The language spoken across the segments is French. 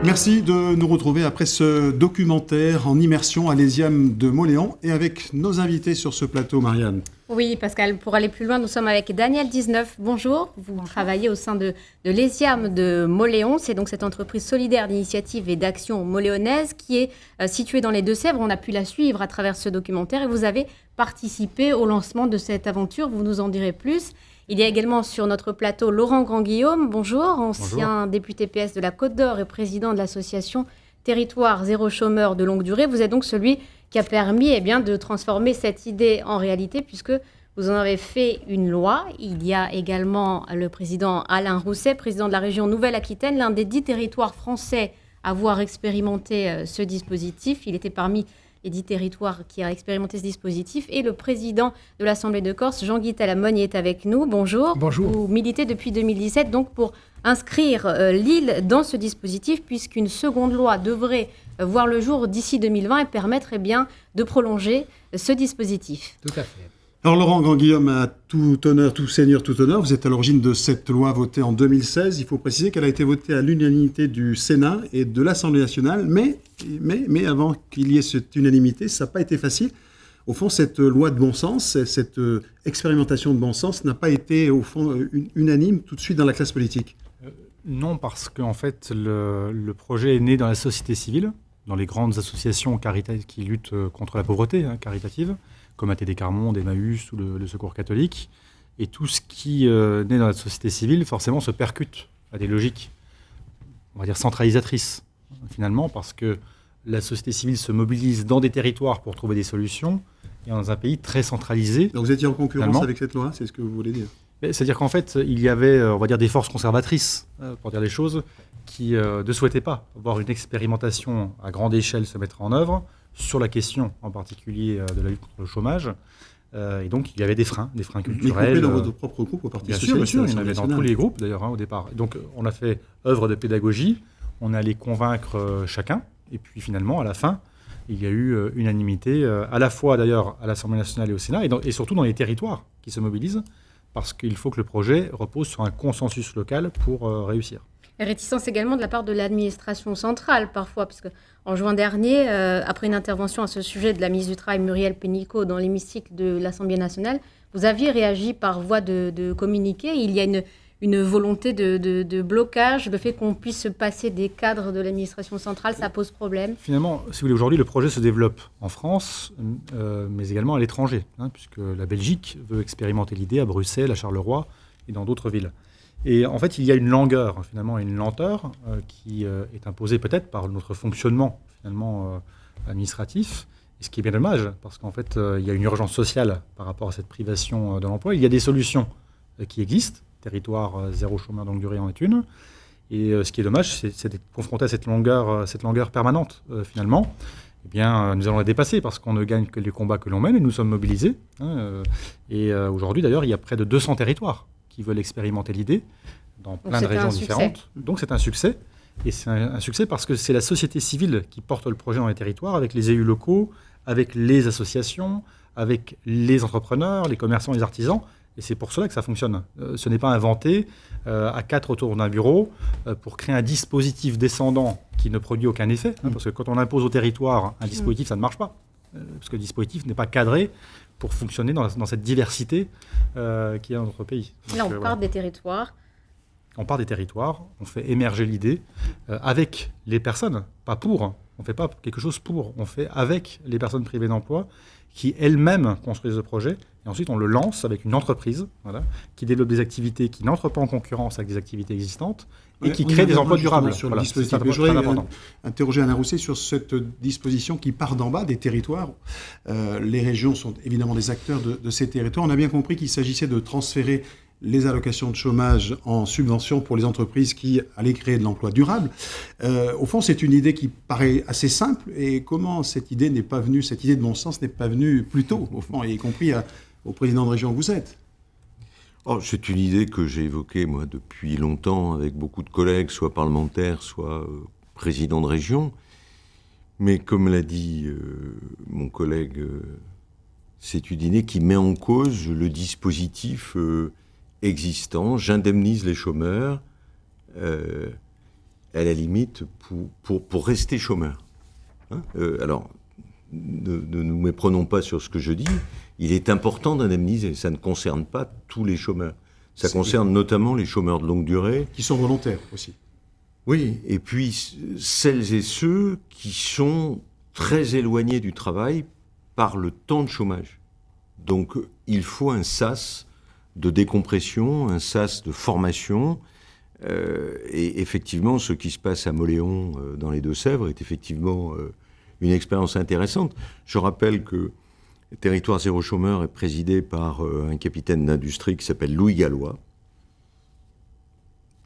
Merci de nous retrouver après ce documentaire en immersion à l'ESIAM de Mauléon et avec nos invités sur ce plateau, Marianne. Oui, Pascal, pour aller plus loin, nous sommes avec Daniel 19. Bonjour, vous travaillez au sein de l'ESIAM de Mauléon. C'est donc cette entreprise solidaire d'initiative et d'action moléonaise qui est située dans les Deux-Sèvres. On a pu la suivre à travers ce documentaire et vous avez participé au lancement de cette aventure. Vous nous en direz plus. Il y a également sur notre plateau Laurent Grand-Guillaume. Bonjour, ancien député PS de la Côte d'Or et président de l'association Territoire Zéro Chômeur de longue durée. Vous êtes donc celui qui a permis de transformer cette idée en réalité puisque vous en avez fait une loi. Il y a également le président Alain Rousset, président de la région Nouvelle-Aquitaine, l'un des 10 territoires français à avoir expérimenté ce dispositif. Il était parmi les 10 territoires qui a expérimenté ce dispositif. Et le président de l'Assemblée de Corse, Jean-Guy Talamogne, est avec nous. Bonjour. Bonjour. Vous militez depuis 2017 donc pour inscrire l'île dans ce dispositif puisqu'une seconde loi devrait voir le jour d'ici 2020 et permettre de prolonger ce dispositif. Tout à fait. Alors Laurent Grand-Guillaume, à tout honneur, tout seigneur, tout honneur, vous êtes à l'origine de cette loi votée en 2016. Il faut préciser qu'elle a été votée à l'unanimité du Sénat et de l'Assemblée nationale, mais avant qu'il y ait cette unanimité, ça n'a pas été facile. Au fond, cette loi de bon sens, cette expérimentation de bon sens n'a pas été, au fond, unanime tout de suite dans la classe politique. Non, parce qu'en fait, le projet est né dans la société civile, dans les grandes associations qui luttent contre la pauvreté caritative, comme ATD Quart Monde, Emmaüs ou le Secours catholique. Et tout ce qui naît dans la société civile, forcément, se percute à des logiques, on va dire, centralisatrices, finalement, parce que la société civile se mobilise dans des territoires pour trouver des solutions, et dans un pays très centralisé. Donc vous étiez en concurrence avec cette loi, c'est ce que vous voulez dire? C'est-à-dire qu'en fait, il y avait, on va dire, des forces conservatrices, pour dire les choses, qui ne souhaitaient pas voir une expérimentation à grande échelle se mettre en œuvre sur la question, en particulier, de la lutte contre le chômage. Et donc, il y avait des freins culturels. Mais dans votre propre groupe, au Parti socialiste. Bien sûr, il y en avait dans tous les groupes, d'ailleurs, au départ. Donc, on a fait œuvre de pédagogie, on allait convaincre chacun, et puis finalement, à la fin, il y a eu unanimité, à la fois, d'ailleurs, à l'Assemblée nationale et au Sénat, et surtout dans les territoires qui se mobilisent, parce qu'il faut que le projet repose sur un consensus local pour réussir. Réticence également de la part de l'administration centrale, parfois, parce qu'en juin dernier, après une intervention à ce sujet de la ministre du Travail, Muriel Pénicaud, dans l'hémicycle de l'Assemblée nationale, vous aviez réagi par voie de communiqué. Il y a une volonté de blocage, le fait qu'on puisse se passer des cadres de l'administration centrale, ça pose problème. Finalement, si vous voulez, aujourd'hui, le projet se développe en France, mais également à l'étranger, puisque la Belgique veut expérimenter l'idée à Bruxelles, à Charleroi et dans d'autres villes. Et en fait, il y a une langueur, finalement, une lenteur qui est imposée peut-être par notre fonctionnement, finalement, administratif, et ce qui est bien dommage, parce qu'en fait, il y a une urgence sociale par rapport à cette privation de l'emploi. Il y a des solutions qui existent, Territoire Zéro Chômeur de longue durée en est une, et ce qui est dommage, c'est d'être confronté à cette longueur permanente, finalement. Eh bien, nous allons la dépasser, parce qu'on ne gagne que les combats que l'on mène, et nous sommes mobilisés. Et aujourd'hui, d'ailleurs, il y a près de 200 territoires qui veulent expérimenter l'idée dans plein de régions différentes. Donc c'est un succès. Et c'est un succès parce que c'est la société civile qui porte le projet dans les territoires, avec les élus locaux, avec les associations, avec les entrepreneurs, les commerçants, les artisans. Et c'est pour cela que ça fonctionne. Ce n'est pas inventé à 4 autour d'un bureau pour créer un dispositif descendant qui ne produit aucun effet. Parce que quand on impose au territoire un dispositif, ça ne marche pas. Parce que le dispositif n'est pas cadré pour fonctionner dans cette diversité qui est dans notre pays. Donc, là, on part des territoires. On part des territoires, on fait émerger l'idée avec les personnes, pas pour. On ne fait pas quelque chose pour, on fait avec les personnes privées d'emploi qui elles-mêmes construisent le projet. Et ensuite, on le lance avec une entreprise qui développe des activités qui n'entrent pas en concurrence avec des activités existantes et qui crée des emplois durables. Sur le dispositif. Je voudrais interroger Alain Rousset sur cette disposition qui part d'en bas des territoires. Les régions sont évidemment des acteurs de ces territoires. On a bien compris qu'il s'agissait de transférer les allocations de chômage en subvention pour les entreprises qui allaient créer de l'emploi durable. Au fond, c'est une idée qui paraît assez simple. Et comment cette idée n'est pas venue, cette idée de bon sens n'est pas venue plus tôt, au fond, y compris au président de région que vous êtes? C'est une idée que j'ai évoquée, moi, depuis longtemps, avec beaucoup de collègues, soit parlementaires, soit présidents de région. mais comme l'a dit mon collègue Sétudiné, qui met en cause le dispositif existant. J'indemnise les chômeurs, à la limite, pour rester chômeurs. Hein, alors, ne nous méprenons pas sur ce que je dis. Il est important d'indemniser. Ça ne concerne pas tous les chômeurs. Ça concerne notamment les chômeurs de longue durée. Qui sont volontaires aussi. Oui, et puis celles et ceux qui sont très éloignés du travail par le temps de chômage. Donc il faut un sas de décompression, un sas de formation. Et effectivement, ce qui se passe à Mauléon, dans les Deux-Sèvres, est effectivement une expérience intéressante. Je rappelle que Territoire Zéro Chômeur est présidé par un capitaine d'industrie qui s'appelle Louis Gallois.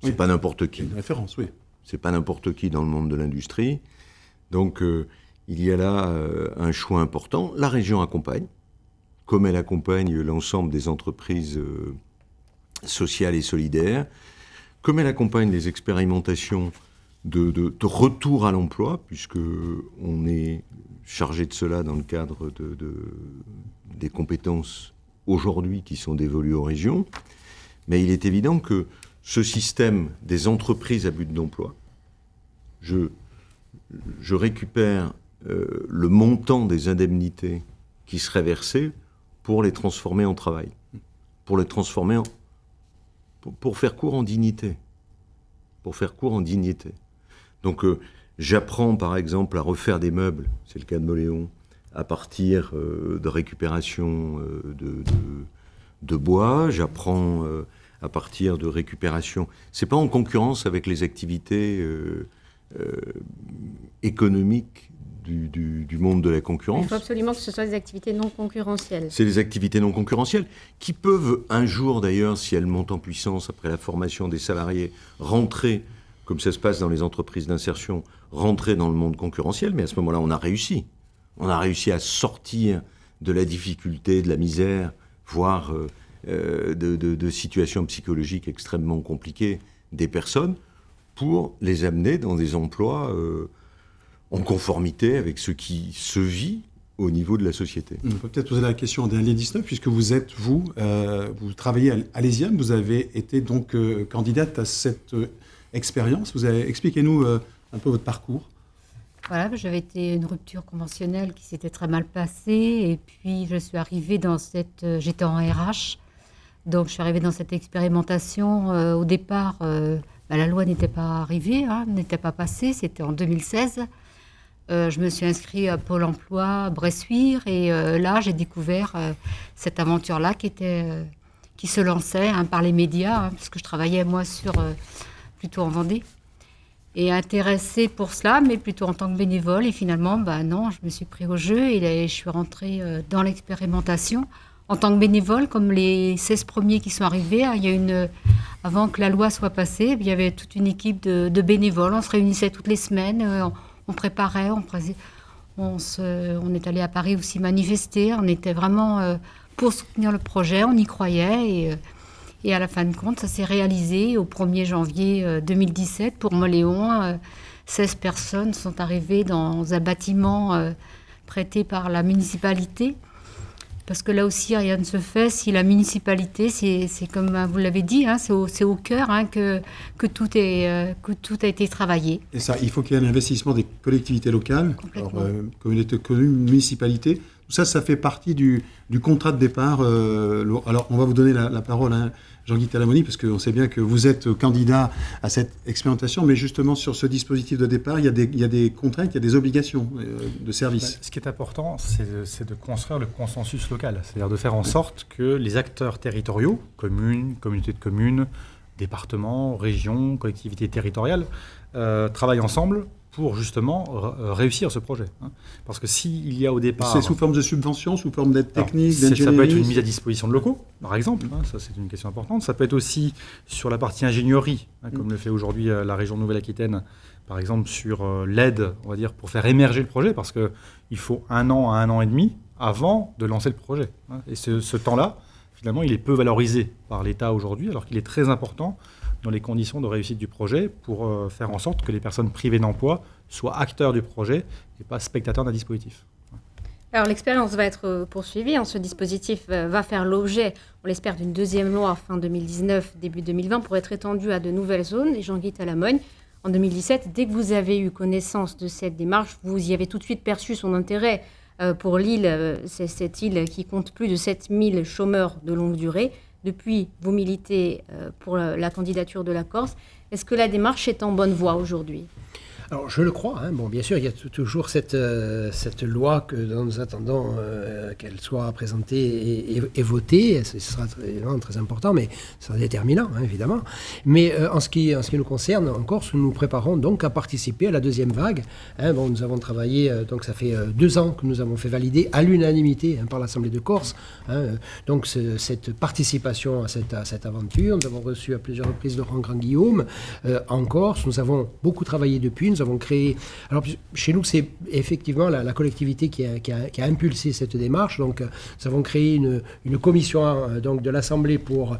C'est pas n'importe qui. Une référence, oui. C'est pas n'importe qui dans le monde de l'industrie. Donc, il y a là un choix important. La région accompagne, comme elle accompagne l'ensemble des entreprises sociales et solidaires, comme elle accompagne les expérimentations de retour à l'emploi, puisque on est chargé de cela dans le cadre des compétences aujourd'hui qui sont dévolues aux régions. Mais il est évident que ce système des entreprises à but d'emploi, je récupère le montant des indemnités qui seraient versées pour les transformer en travail, pour les transformer pour faire court en dignité. Pour faire court en dignité. Donc j'apprends par exemple à refaire des meubles, c'est le cas de Mauléon, à partir de récupération de bois, j'apprends à partir de récupération. C'est pas en concurrence avec les activités économiques du monde de la concurrence. Il faut absolument que ce soit des activités non concurrentielles. C'est des activités non concurrentielles qui peuvent un jour d'ailleurs, si elles montent en puissance après la formation des salariés, rentrer, comme ça se passe dans les entreprises d'insertion, rentrer dans le monde concurrentiel. Mais à ce moment-là, on a réussi. On a réussi à sortir de la difficulté, de la misère, voire de situations psychologiques extrêmement compliquées des personnes, pour les amener dans des emplois en conformité avec ce qui se vit au niveau de la société. On peut peut-être poser la question en dernier 19, puisque vous êtes, vous travaillez à l'ESIAM, vous avez été donc candidate à cette expérience. Expliquez-nous un peu votre parcours. Voilà, j'avais été une rupture conventionnelle qui s'était très mal passée, et puis je suis arrivée dans j'étais en RH, donc je suis arrivée dans cette expérimentation. Au départ, la loi n'était pas arrivée, n'était pas passée, c'était en 2016. Je me suis inscrite à Pôle emploi Bressuire, et là j'ai découvert cette aventure-là qui se lançait par les médias, parce que je travaillais moi plutôt en Vendée, et intéressée pour cela, mais plutôt en tant que bénévole. Et finalement, non, je me suis pris au jeu et je suis rentrée dans l'expérimentation en tant que bénévole, comme les 16 premiers qui sont arrivés. Avant que la loi soit passée, il y avait toute une équipe de bénévoles. On se réunissait toutes les semaines, on préparait, on est allé à Paris aussi manifester. On était vraiment pour soutenir le projet, on y croyait. Et à la fin de compte, ça s'est réalisé au 1er janvier 2017 pour Mauléon. 16 personnes sont arrivées dans un bâtiment prêté par la municipalité. Parce que là aussi, rien ne se fait si la municipalité, c'est comme vous l'avez dit, c'est au cœur que tout a été travaillé. Et ça, il faut qu'il y ait un investissement des collectivités locales, communauté commune, municipalité. Tout ça, ça fait partie du contrat de départ. Alors, on va vous donner la parole, Jean-Guy Talamoni, parce qu'on sait bien que vous êtes candidat à cette expérimentation, mais justement, sur ce dispositif de départ, il y a des contraintes, il y a des obligations de service. Ce qui est important, c'est de construire le consensus local, c'est-à-dire de faire en sorte que les acteurs territoriaux, communes, communautés de communes, départements, régions, collectivités territoriales, travaillent ensemble pour justement réussir ce projet. Parce que s'il y a au départ... C'est sous forme de subvention, sous forme d'aide technique, d'ingénierie? Ça peut être une mise à disposition de locaux, par exemple. Ça, c'est une question importante. Ça peut être aussi sur la partie ingénierie, comme le fait aujourd'hui la région Nouvelle-Aquitaine, par exemple sur l'aide, on va dire, pour faire émerger le projet, parce qu'il faut 1 an à 1 an et demi avant de lancer le projet. Et ce temps-là, finalement, il est peu valorisé par l'État aujourd'hui, alors qu'il est très important dans les conditions de réussite du projet pour faire en sorte que les personnes privées d'emploi soient acteurs du projet et pas spectateurs d'un dispositif. Alors l'expérience va être poursuivie. Ce dispositif va faire l'objet, on l'espère, d'une deuxième loi fin 2019, début 2020, pour être étendu à de nouvelles zones. Et Jean-Guy Talamogne, en 2017, dès que vous avez eu connaissance de cette démarche, vous y avez tout de suite perçu son intérêt pour l'île. C'est cette île qui compte plus de 7000 chômeurs de longue durée. Depuis, vous militez pour la candidature de la Corse. Est-ce que la démarche est en bonne voie aujourd'hui ? Alors, je le crois. Bon, bien sûr, il y a toujours cette loi dont nous attendons qu'elle soit présentée et votée. Ce sera vraiment très important, mais ce sera déterminant, évidemment. Mais en ce qui nous concerne, en Corse, nous nous préparons donc à participer à la deuxième vague. Bon, nous avons travaillé, donc ça fait 2 ans que nous avons fait valider à l'unanimité par l'Assemblée de Corse. Donc, cette participation à cette aventure. Nous avons reçu à plusieurs reprises Laurent Grand-Guillaume en Corse. Nous avons beaucoup travaillé depuis. Nous avons créé... Alors, chez nous, c'est effectivement la collectivité qui a impulsé cette démarche. Donc, nous avons créé une commission donc, de l'Assemblée pour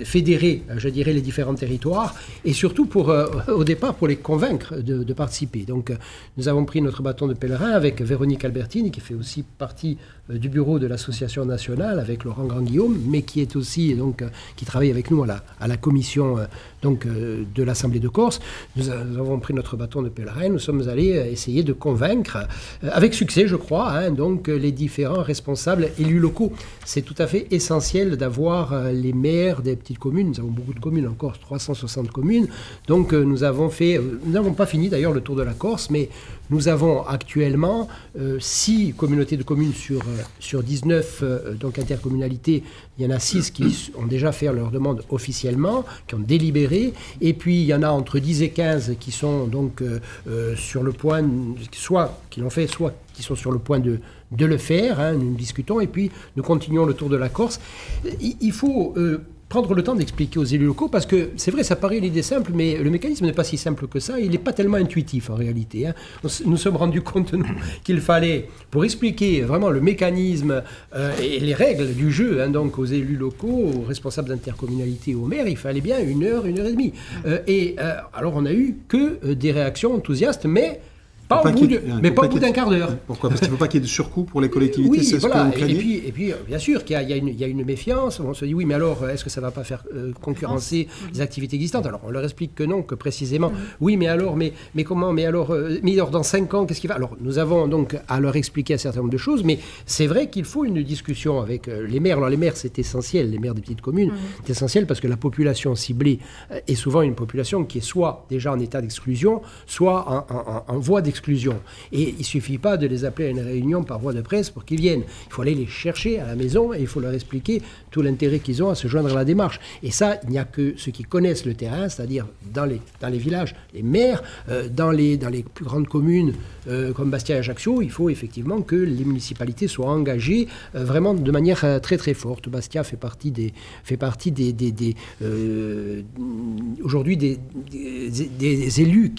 fédérer, je dirais, les différents territoires et surtout, au départ, pour les convaincre de participer. Donc, nous avons pris notre bâton de pèlerin avec Véronique Albertini, qui fait aussi partie du bureau de l'association nationale, avec Laurent Grand-Guillaume, mais qui est aussi, donc, qui travaille avec nous à la commission donc, de l'Assemblée de Corse. Nous avons pris notre bâton de pèlerin, nous sommes allés essayer de convaincre, avec succès je crois, donc les différents responsables élus locaux. C'est tout à fait essentiel d'avoir les maires des petites communes. Nous avons beaucoup de communes en Corse, 360 communes. Donc nous n'avons pas fini d'ailleurs le tour de la Corse, mais nous avons actuellement 6 communautés de communes sur 19 donc intercommunalités. Il y en a 6 qui ont déjà fait leur demande officiellement, qui ont délibéré. Et puis il y en a entre 10 et 15 qui sont donc sur le point, soit qui l'ont fait, soit qui sont sur le point de le faire. Nous discutons et puis nous continuons le tour de la Corse. Il faut... prendre le temps d'expliquer aux élus locaux, parce que c'est vrai, ça paraît une idée simple, mais le mécanisme n'est pas si simple que ça, il n'est pas tellement intuitif en réalité. Nous sommes rendus compte, nous, qu'il fallait, pour expliquer vraiment le mécanisme et les règles du jeu, donc aux élus locaux, aux responsables d'intercommunalité, aux maires, il fallait bien 1 heure, 1 heure et demie. Alors on n'a eu que des réactions enthousiastes, mais... Pas au bout d'un quart d'heure. Pourquoi ? Parce qu'il ne faut pas qu'il y ait de surcoût pour les collectivités, oui, c'est voilà. Ce que vous craignez ? Et puis, bien sûr qu'il y a une méfiance. On se dit, oui, mais alors, est-ce que ça ne va pas faire concurrencer les activités existantes ? Alors, on leur explique que non, que précisément, oui, mais alors, mais comment ? Mais alors, dans 5 ans, qu'est-ce qui va ? Alors, nous avons donc à leur expliquer un certain nombre de choses, mais c'est vrai qu'il faut une discussion avec les maires. Alors, les maires, c'est essentiel, les maires des petites communes, c'est essentiel parce que la population ciblée est souvent une population qui est soit déjà en état d'exclusion, soit en voie d'exclusion. Et il ne suffit pas de les appeler à une réunion par voie de presse pour qu'ils viennent. Il faut aller les chercher à la maison et il faut leur expliquer tout l'intérêt qu'ils ont à se joindre à la démarche. Et ça, il n'y a que ceux qui connaissent le terrain, c'est-à-dire dans les villages, les maires, dans les plus grandes communes comme Bastia et Ajaccio, il faut effectivement que les municipalités soient engagées vraiment de manière très très forte. Bastia fait partie aujourd'hui des élus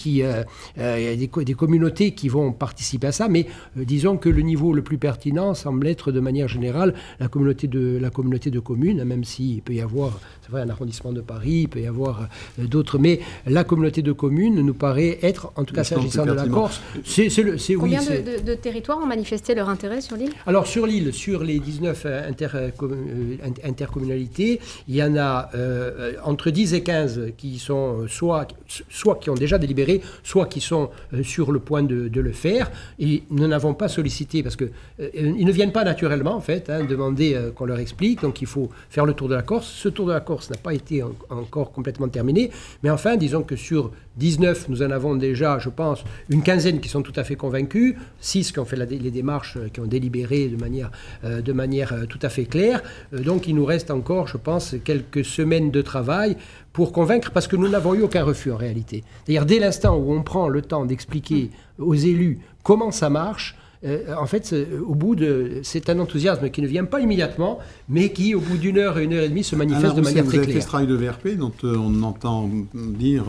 des communautés qui vont participer à ça, mais disons que le niveau le plus pertinent semble être de manière générale la communauté de communes, même s'il peut y avoir, c'est vrai, un arrondissement de Paris, il peut y avoir d'autres, mais la communauté de communes nous paraît être, en tout cas s'agissant de la Corse, Combien de territoires ont manifesté leur intérêt sur l'île ? Alors sur l'île, sur les 19 intercommunalités, il y en a entre 10 et 15 qui sont soit qui ont déjà délibéré, soit qui sont sur le point de le faire, et nous n'avons pas sollicité parce que ils ne viennent pas naturellement en fait, demander qu'on leur explique. Donc il faut faire le tour de la Corse. Ce tour de la Corse n'a pas été encore complètement terminé, mais enfin disons que sur 19, nous en avons déjà, je pense, une quinzaine qui sont tout à fait convaincus, 6 qui ont fait les démarches, qui ont délibéré de manière tout à fait claire. Donc il nous reste encore, je pense, quelques semaines de travail pour convaincre, parce que nous n'avons eu aucun refus en réalité. C'est-à-dire dès l'instant où on prend le temps d'expliquer aux élus comment ça marche, en fait, c'est un enthousiasme qui ne vient pas immédiatement, mais qui, au bout d'1 heure et 1 heure et demie, se manifeste de manière très claire. Vous avez fait ce travail de VRP, dont on entend dire,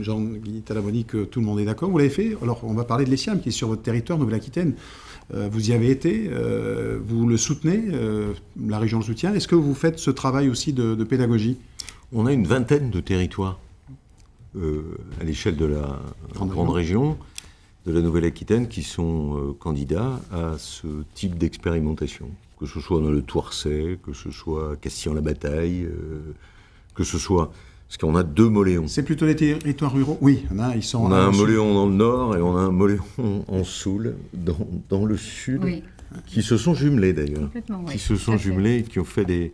Jean-Guy Talamogne, que tout le monde est d'accord. Vous l'avez fait. Alors, on va parler de l'ESIAM, qui est sur votre territoire, Nouvelle-Aquitaine. Vous y avez été, vous le soutenez, la région le soutient. Est-ce que vous faites ce travail aussi de pédagogie On a une vingtaine de territoires à l'échelle de la grande région, de la Nouvelle-Aquitaine, qui sont candidats à ce type d'expérimentation. Que ce soit dans le Touarçais, que ce soit Castillon-la-Bataille, que ce soit... Parce qu'on a 2 moléons. C'est plutôt les territoires ruraux? Oui, ils sont... On a un moléon dans le nord et on a un moléon en Soule, dans le sud, Oui. qui se sont jumelés d'ailleurs. Complètement, oui. Qui se Tout sont à fait. jumelés et qui ont fait des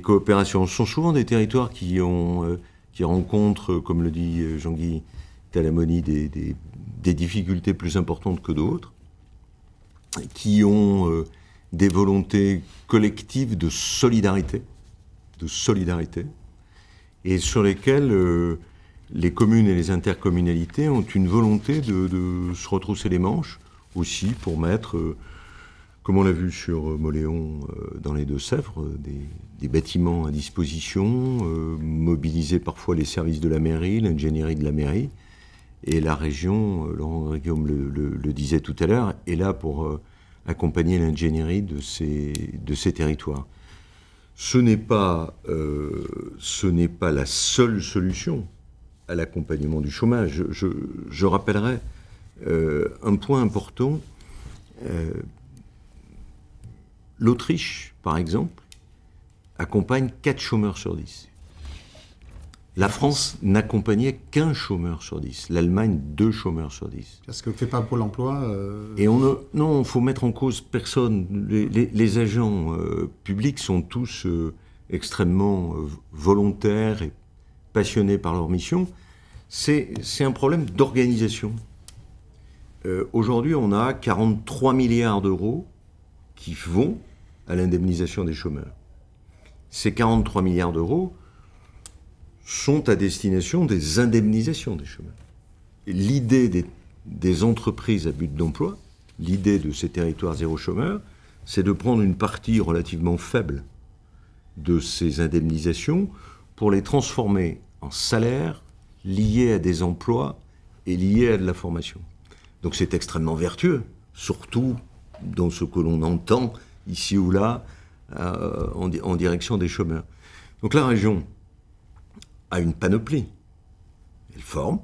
coopérations. Ce sont souvent des territoires qui rencontrent, comme le dit Jean-Guy Talamoni, des difficultés plus importantes que d'autres, qui ont des volontés collectives de solidarité, et sur lesquelles les communes et les intercommunalités ont une volonté de se retrousser les manches aussi pour mettre, comme on l'a vu sur Mauléon dans les Deux-Sèvres, des bâtiments à disposition, mobiliser parfois les services de la mairie, l'ingénierie de la mairie. Et la région, Laurent Guillaume le disait tout à l'heure, est là pour accompagner l'ingénierie de ces territoires. Ce n'est pas la seule solution à l'accompagnement du chômage. Je rappellerai un point important. L'Autriche, par exemple, accompagne 4 chômeurs sur 10. La France n'accompagnait qu'1 chômeur sur 10. L'Allemagne, 2 chômeurs sur 10. Parce que fait pas Pôle emploi. Et non, il faut mettre en cause personne. Les agents publics sont tous extrêmement volontaires et passionnés par leur mission. C'est un problème d'organisation. Aujourd'hui, on a 43 milliards d'euros qui vont à l'indemnisation des chômeurs. Ces 43 milliards d'euros sont à destination des indemnisations des chômeurs. Et l'idée des entreprises à but d'emploi, l'idée de ces territoires zéro chômeur, c'est de prendre une partie relativement faible de ces indemnisations pour les transformer en salaires liés à des emplois et liés à de la formation. Donc c'est extrêmement vertueux, surtout dans ce que l'on entend ici ou là en direction des chômeurs. Donc la région a une panoplie. Elle forme,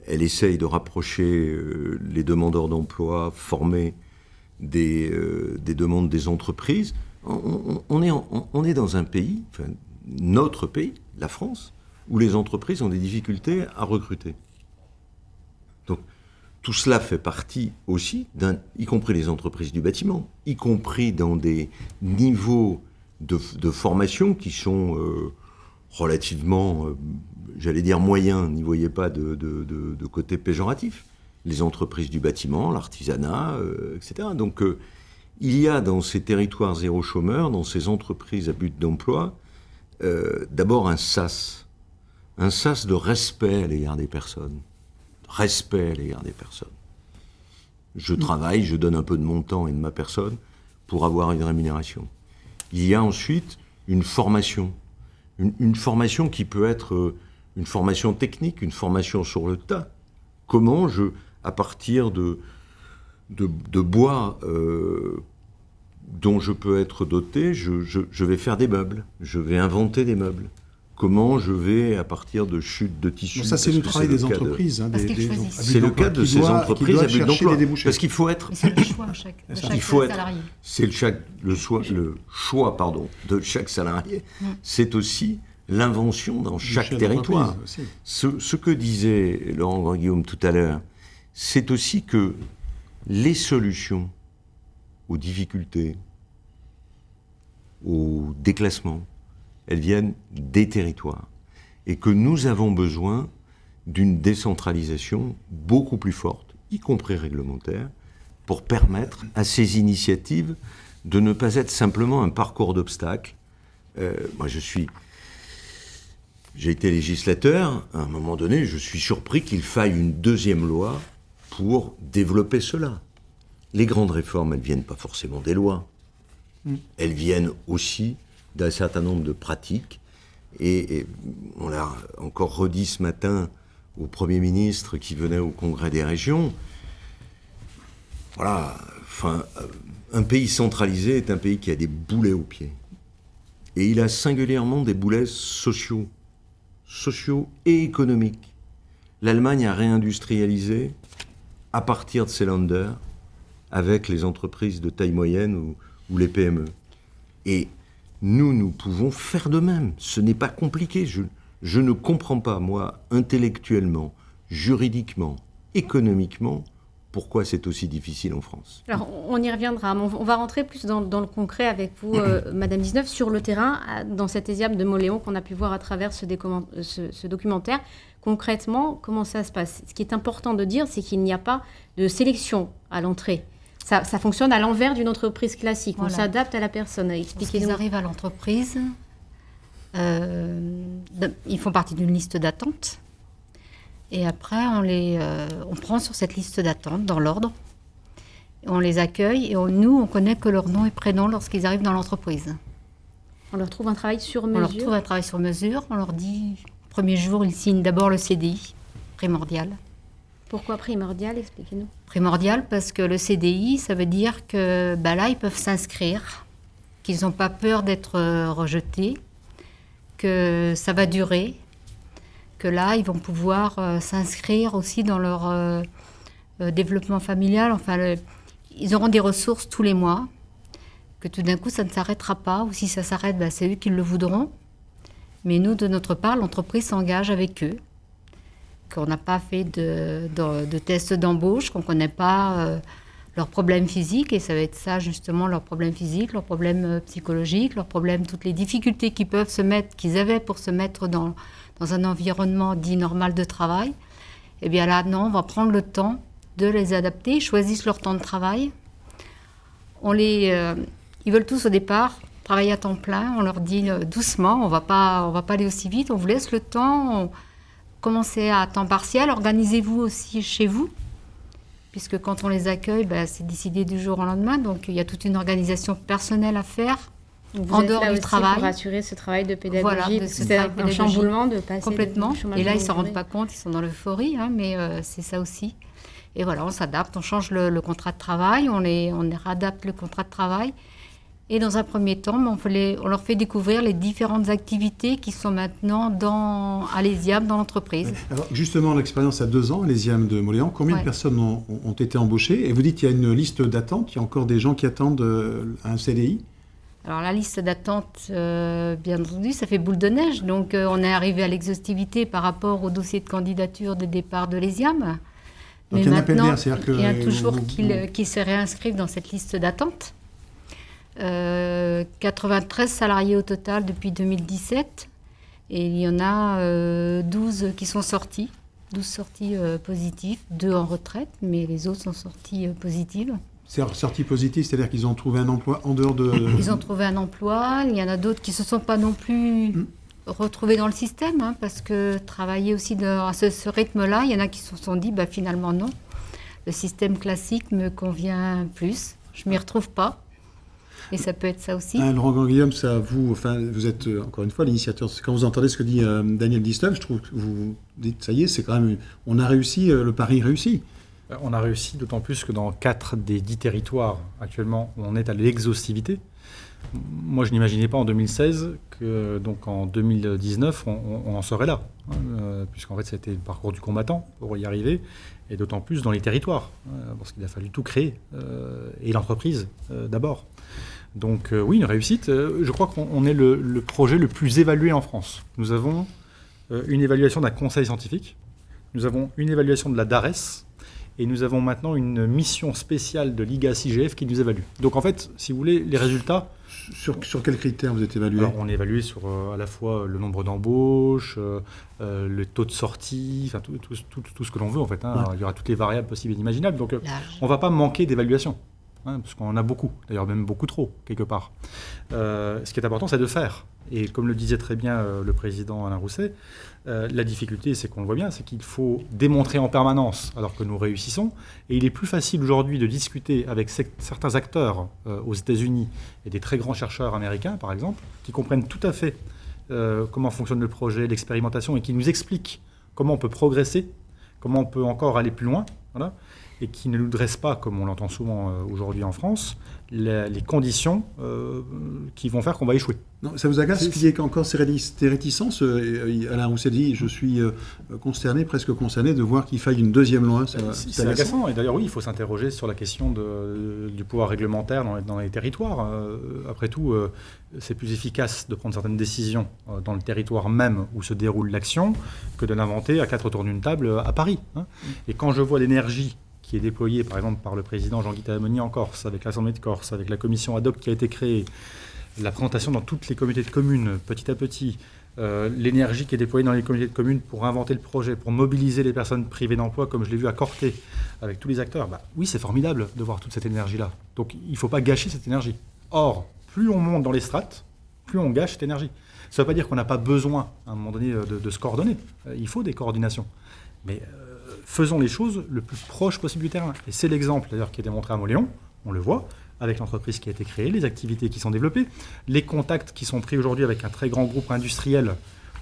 elle essaye de rapprocher les demandeurs d'emploi formés des demandes des entreprises. On est dans un pays, enfin, notre pays, la France, où les entreprises ont des difficultés à recruter. Donc, tout cela fait partie aussi, y compris les entreprises du bâtiment, y compris dans des niveaux de formation qui sont relativement, j'allais dire moyens, n'y voyez pas de côté péjoratif. Les entreprises du bâtiment, l'artisanat, etc. Donc, il y a dans ces territoires zéro chômeur, dans ces entreprises à but d'emploi, d'abord un sas de respect à l'égard des personnes. Respect à l'égard des personnes. Je travaille, je donne un peu de mon temps et de ma personne pour avoir une rémunération. Il y a ensuite une formation. Une formation qui peut être une formation technique, une formation sur le tas. Comment à partir de bois dont je peux être doté, je vais faire des meubles, je vais inventer des meubles. Comment je vais, à partir de chutes de tissus... Bon, ça, c'est le travail des entreprises. C'est le cas de ces entreprises à but d'emploi. Parce qu'il faut être... C'est le choix de chaque salarié. C'est le choix de chaque salarié. C'est aussi l'invention dans chaque territoire. Ce que disait Laurent Guillaume tout à l'heure, c'est aussi que les solutions aux difficultés, aux déclassements, elles viennent des territoires. Et que nous avons besoin d'une décentralisation beaucoup plus forte, y compris réglementaire, pour permettre à ces initiatives de ne pas être simplement un parcours d'obstacles. Moi, j'ai été législateur, à un moment donné, je suis surpris qu'il faille une deuxième loi pour développer cela. Les grandes réformes, elles ne viennent pas forcément des lois. Elles viennent aussi d'un certain nombre de pratiques. Et on l'a encore redit ce matin au Premier ministre qui venait au Congrès des régions. Voilà, enfin, un pays centralisé est un pays qui a des boulets aux pieds. Et il a singulièrement des boulets sociaux et économiques. L'Allemagne a réindustrialisé à partir de ces Länder avec les entreprises de taille moyenne ou les PME. Et nous pouvons faire de même. Ce n'est pas compliqué. Je ne comprends pas, moi, intellectuellement, juridiquement, économiquement, pourquoi c'est aussi difficile en France. Alors, on y reviendra. On va rentrer plus dans le concret avec vous, Madame 19, sur le terrain, dans cet ESIAM de Mauléon qu'on a pu voir à travers ce documentaire. Concrètement, comment ça se passe? Ce qui est important de dire, c'est qu'il n'y a pas de sélection à l'entrée. Ça fonctionne à l'envers d'une entreprise classique. Voilà. On s'adapte à la personne. Expliquez-nous. Ils arrivent à l'entreprise. Ils font partie d'une liste d'attente. Et après, on prend sur cette liste d'attente, dans l'ordre. On les accueille et nous, on connaît que leur nom et prénom lorsqu'ils arrivent dans l'entreprise. On leur trouve un travail sur mesure. On leur trouve un travail sur mesure. On leur dit, le premier jour, ils signent d'abord le CDI, primordial. Pourquoi primordial? Expliquez-nous. Primordial parce que le CDI, ça veut dire que là, ils peuvent s'inscrire, qu'ils n'ont pas peur d'être rejetés, que ça va durer, que là, ils vont pouvoir s'inscrire aussi dans leur développement familial. Enfin, ils auront des ressources tous les mois, que tout d'un coup, ça ne s'arrêtera pas, ou si ça s'arrête, c'est eux qui le voudront. Mais nous, de notre part, l'entreprise s'engage avec eux, qu'on n'a pas fait de tests d'embauche, qu'on ne connaît pas leurs problèmes physiques, et ça va être ça justement, leurs problèmes physiques, leurs problèmes psychologiques, leurs problèmes, toutes les difficultés qu'ils avaient pour se mettre dans un environnement dit normal de travail. Et bien là, non, on va prendre le temps de les adapter, ils choisissent leur temps de travail. Ils veulent tous au départ travailler à temps plein, on leur dit doucement, on va pas aller aussi vite, on vous laisse le temps, commencez à temps partiel, organisez-vous aussi chez vous, puisque quand on les accueille, c'est décidé du jour au lendemain, donc il y a toute une organisation personnelle à faire en dehors du travail. Pour assurer ce travail de pédagogie, voilà, c'est un chamboulement de passer complètement. Et là, ils ne s'en rendent pas. pas compte, ils sont dans l'euphorie, mais c'est ça aussi. Et voilà, on s'adapte, on change le contrat de travail, on les réadapte le contrat de travail. Et dans un premier temps, on leur fait découvrir les différentes activités qui sont maintenant à l'ESIAM, dans l'entreprise. Alors justement, l'expérience à 2 ans, à l'ESIAM de Mauléon, combien de personnes ont été embauchées? Et vous dites qu'il y a une liste d'attente, il y a encore des gens qui attendent un CDI? Alors la liste d'attente, bien entendu, ça fait boule de neige. Donc on est arrivé à l'exhaustivité par rapport au dossier de candidature de départ de l'ESIAM. Mais maintenant, il y a toujours qui se réinscrivent dans cette liste d'attente. 93 salariés au total depuis 2017. Et il y en a 12 qui sont sortis. 12 sorties positives, 2 en retraite, mais les autres sont sorties positives. Sortie positive, c'est-à-dire qu'ils ont trouvé un emploi en dehors de... Ils ont trouvé un emploi. Il y en a d'autres qui ne se sont pas non plus retrouvés dans le système, parce que travailler aussi à ce rythme-là, il y en a qui se sont dit, finalement non, le système classique me convient plus, je ne m'y retrouve pas. Et ça peut être ça aussi. Laurent Ganguillaume, vous êtes encore une fois l'initiateur. Quand vous entendez ce que dit Daniel 19, je trouve que vous dites, ça y est, c'est quand même, on a réussi, le pari réussi. On a réussi, d'autant plus que dans 4 des 10 territoires actuellement, on est à l'exhaustivité. Moi, je n'imaginais pas en 2016 que, donc en 2019, on en serait là, puisqu'en fait, c'était le parcours du combattant pour y arriver, et d'autant plus dans les territoires, parce qu'il a fallu tout créer, et l'entreprise d'abord. Donc oui, une réussite. Je crois qu'on est le projet le plus évalué en France. Nous avons une évaluation d'un conseil scientifique, nous avons une évaluation de la DARES, et nous avons maintenant une mission spéciale de l'IGAS-IGF qui nous évalue. Donc en fait, si vous voulez, les résultats... Sur quels critères vous êtes évalué? Alors, on est évalué sur à la fois le nombre d'embauches, le taux de sortie, enfin tout ce que l'on veut en fait. Ouais. Il y aura toutes les variables possibles et imaginables. Donc on ne va pas manquer d'évaluation, parce qu'on en a beaucoup, d'ailleurs même beaucoup trop, quelque part. Ce qui est important, c'est de faire. Et comme le disait très bien le président Alain Rousset, la difficulté, c'est qu'on le voit bien, c'est qu'il faut démontrer en permanence alors que nous réussissons. Et il est plus facile aujourd'hui de discuter avec certains acteurs aux États-Unis et des très grands chercheurs américains, par exemple, qui comprennent tout à fait comment fonctionne le projet, l'expérimentation, et qui nous expliquent comment on peut progresser, comment on peut encore aller plus loin. Voilà. et qui ne nous dresse pas, comme on l'entend souvent aujourd'hui en France, les conditions qui vont faire qu'on va échouer. Non, ça vous agace qu'il y ait encore ces réticences Alain Rousset dit, je suis consterné, presque concerné de voir qu'il faille une deuxième loi. C'est agaçant. Et d'ailleurs, oui, il faut s'interroger sur la question du pouvoir réglementaire dans les territoires. Après tout, c'est plus efficace de prendre certaines décisions dans le territoire même où se déroule l'action que de l'inventer à 4 autour d'une table à Paris. Et quand je vois l'énergie qui est déployée, par exemple, par le président Jean-Guy Talamoni en Corse, avec l'Assemblée de Corse, avec la commission ad hoc qui a été créée, la présentation dans toutes les communautés de communes, petit à petit, l'énergie qui est déployée dans les communautés de communes pour inventer le projet, pour mobiliser les personnes privées d'emploi, comme je l'ai vu à Corté, avec tous les acteurs, oui, c'est formidable de voir toute cette énergie-là. Donc, il ne faut pas gâcher cette énergie. Or, plus on monte dans les strates, plus on gâche cette énergie. Ça ne veut pas dire qu'on n'a pas besoin, à un moment donné, de se coordonner. Il faut des coordinations. Mais faisons les choses le plus proche possible du terrain. Et c'est l'exemple, d'ailleurs, qui est démontré à Mauléon, on le voit, avec l'entreprise qui a été créée, les activités qui sont développées, les contacts qui sont pris aujourd'hui avec un très grand groupe industriel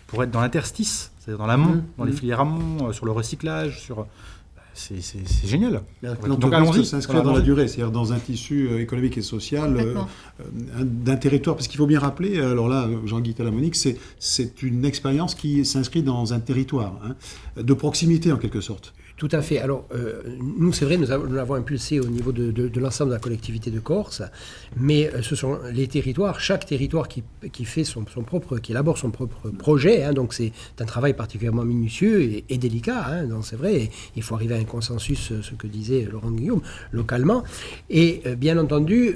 pour être dans l'interstice, c'est-à-dire dans l'amont, dans les filières amont, sur le recyclage, c'est génial. Donc allons-y. S'inscrire dans la durée, c'est-à-dire dans un tissu économique et social d'un territoire. Parce qu'il faut bien rappeler, alors là, Jean-Guy Talamoni, c'est une expérience qui s'inscrit dans un territoire, de proximité en quelque sorte. Tout à fait. Alors, nous, c'est vrai, nous l'avons impulsé au niveau de l'ensemble de la collectivité de Corse, mais ce sont les territoires, chaque territoire qui fait son propre, qui élabore son propre projet. Donc, c'est un travail particulièrement minutieux et délicat. Donc, c'est vrai, et il faut arriver à un consensus, ce que disait Laurent Guillaume, localement. Et bien entendu,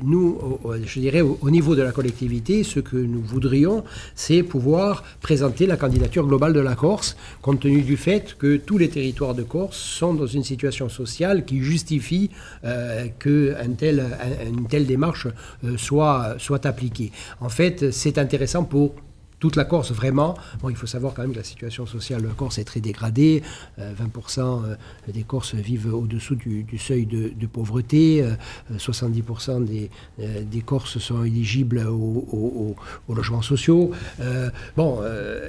nous, je dirais, au niveau de la collectivité, ce que nous voudrions, c'est pouvoir présenter la candidature globale de la Corse, compte tenu du fait que tous les territoires de Corse sont dans une situation sociale qui justifie qu'une telle démarche soit appliquée. En fait, c'est intéressant pour toute la Corse, vraiment. Bon, il faut savoir quand même que la situation sociale de la Corse est très dégradée. 20% des Corses vivent au-dessous du seuil de pauvreté. 70% des Corses sont éligibles aux logements sociaux.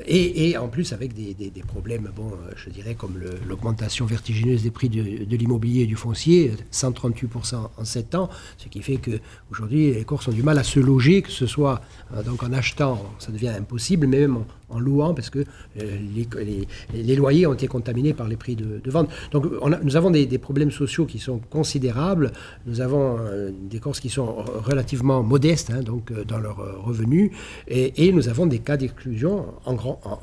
Et en plus, avec des problèmes, je dirais, comme l'augmentation vertigineuse des prix de l'immobilier et du foncier, 138% en 7 ans, ce qui fait qu'aujourd'hui, les Corses ont du mal à se loger, que ce soit donc en achetant, ça devient impossible, mais même en louant, parce que les loyers ont été contaminés par les prix de vente. Donc nous avons des problèmes sociaux qui sont considérables. Nous avons des Corses qui sont relativement modestes donc, dans leurs revenus, et nous avons des cas d'exclusion en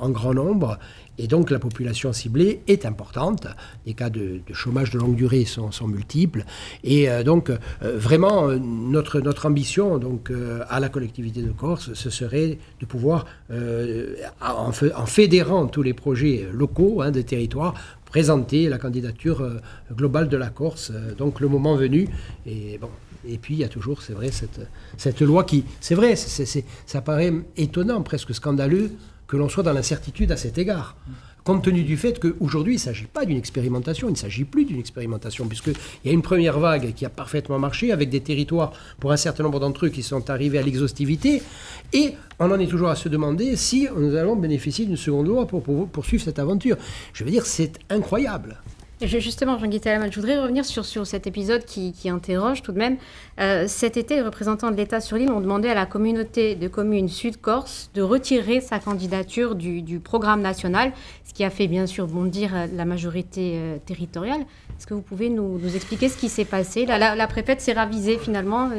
grand nombre. Et donc la population ciblée est importante. Les cas de chômage de longue durée sont multiples. Et donc vraiment notre ambition donc, à la collectivité de Corse, ce serait de pouvoir, en fédérant tous les projets locaux des territoires, présenter la candidature globale de la Corse, donc le moment venu. Et puis il y a toujours, c'est vrai, cette loi qui, c'est vrai, ça paraît étonnant, presque scandaleux, que l'on soit dans l'incertitude à cet égard. Compte tenu du fait qu'aujourd'hui, il ne s'agit pas d'une expérimentation, il ne s'agit plus d'une expérimentation, puisqu'il y a une première vague qui a parfaitement marché, avec des territoires, pour un certain nombre d'entre eux, qui sont arrivés à l'exhaustivité, et on en est toujours à se demander si nous allons bénéficier d'une seconde loi pour poursuivre cette aventure. Je veux dire, c'est incroyable. Justement, Jean-Guy Talamoni, je voudrais revenir sur cet épisode qui interroge tout de même. Cet été, les représentants de l'État sur l'île ont demandé à la communauté de communes Sud-Corse de retirer sa candidature du programme national, ce qui a fait bien sûr bondir la majorité territoriale. Est-ce que vous pouvez nous expliquer ce qui s'est passé ? La préfète s'est ravisée finalement.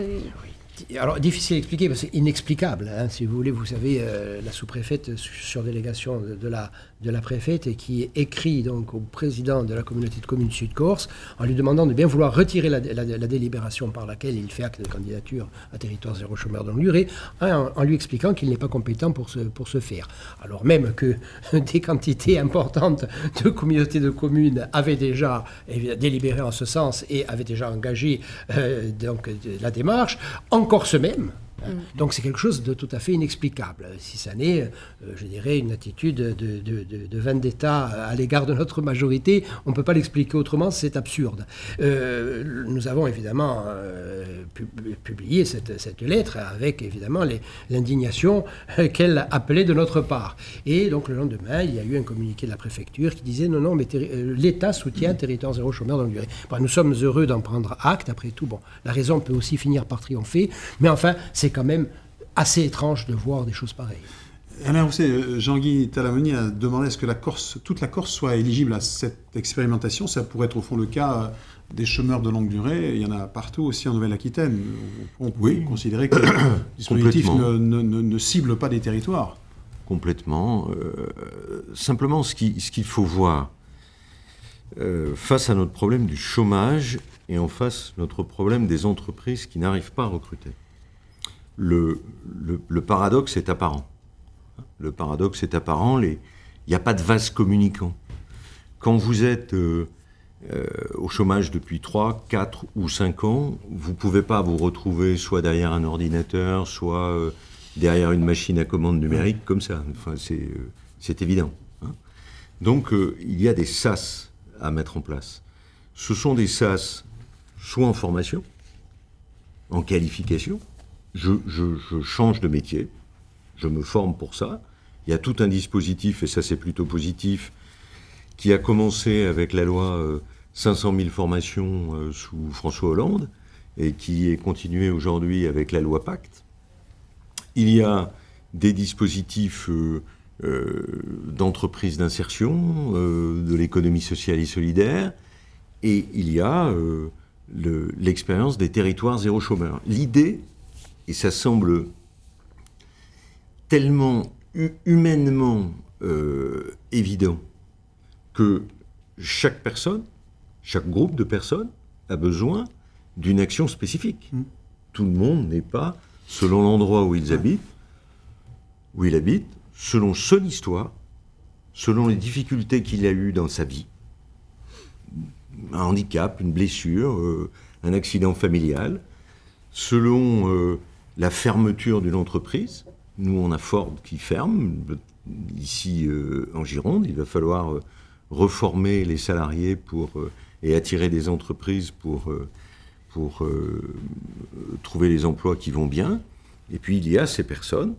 Alors, difficile à expliquer, parce que c'est inexplicable. Si vous voulez, vous savez, la sous-préfète, sur délégation de la préfète, et qui écrit donc au président de la communauté de communes Sud-Corse en lui demandant de bien vouloir retirer la délibération par laquelle il fait acte de candidature à territoire zéro chômeur de longue durée, en lui expliquant qu'il n'est pas compétent pour ce faire. Alors même que des quantités importantes de communautés de communes avaient déjà délibéré en ce sens et avaient déjà engagé donc la démarche, en Corse même, Donc c'est quelque chose de tout à fait inexplicable, si ça n'est, je dirais, une attitude de vendetta à l'égard de notre majorité. On ne peut pas l'expliquer autrement, c'est absurde. Nous avons évidemment publié cette lettre avec évidemment l'indignation qu'elle appelait de notre part. Et donc le lendemain, il y a eu un communiqué de la préfecture qui disait non, mais l'État soutient Territoire zéro chômeur de longue durée. Bon, nous sommes heureux d'en prendre acte. Après tout, bon, la raison peut aussi finir par triompher, mais enfin, c'est quand même assez étrange de voir des choses pareilles. Alain Rousset, Jean-Guy Talamoni a demandé à ce que toute la Corse soit éligible à cette expérimentation. Ça pourrait être au fond le cas des chômeurs de longue durée. Il y en a partout aussi en Nouvelle-Aquitaine. On peut considérer que le dispositif ne cible pas des territoires. Complètement. Simplement, ce qu'il faut voir, face à notre problème du chômage et en face notre problème des entreprises qui n'arrivent pas à recruter, le paradoxe est apparent. Le paradoxe est apparent, il n'y a pas de vase communicant. Quand vous êtes au chômage depuis 3, 4 ou 5 ans, vous ne pouvez pas vous retrouver soit derrière un ordinateur, soit derrière une machine à commande numérique, comme ça. Enfin, c'est évident. Hein. Donc, il y a des SAS à mettre en place. Ce sont des SAS soit en formation, en qualification. Je change de métier. Je me forme pour ça. Il y a tout un dispositif, et ça c'est plutôt positif, qui a commencé avec la loi 500 000 formations sous François Hollande, et qui est continué aujourd'hui avec la loi Pacte. Il y a des dispositifs d'entreprise d'insertion, de l'économie sociale et solidaire, et il y a l'expérience des territoires zéro chômeur. L'idée, et ça semble tellement humainement évident que chaque personne, chaque groupe de personnes a besoin d'une action spécifique. Tout le monde n'est pas, selon l'endroit où il habite, selon son histoire, selon les difficultés qu'il a eues dans sa vie, un handicap, une blessure, un accident familial, selon la fermeture d'une entreprise. Nous, on a Ford qui ferme. Ici, en Gironde, il va falloir reformer les salariés et attirer des entreprises pour trouver les emplois qui vont bien. Et puis, il y a ces personnes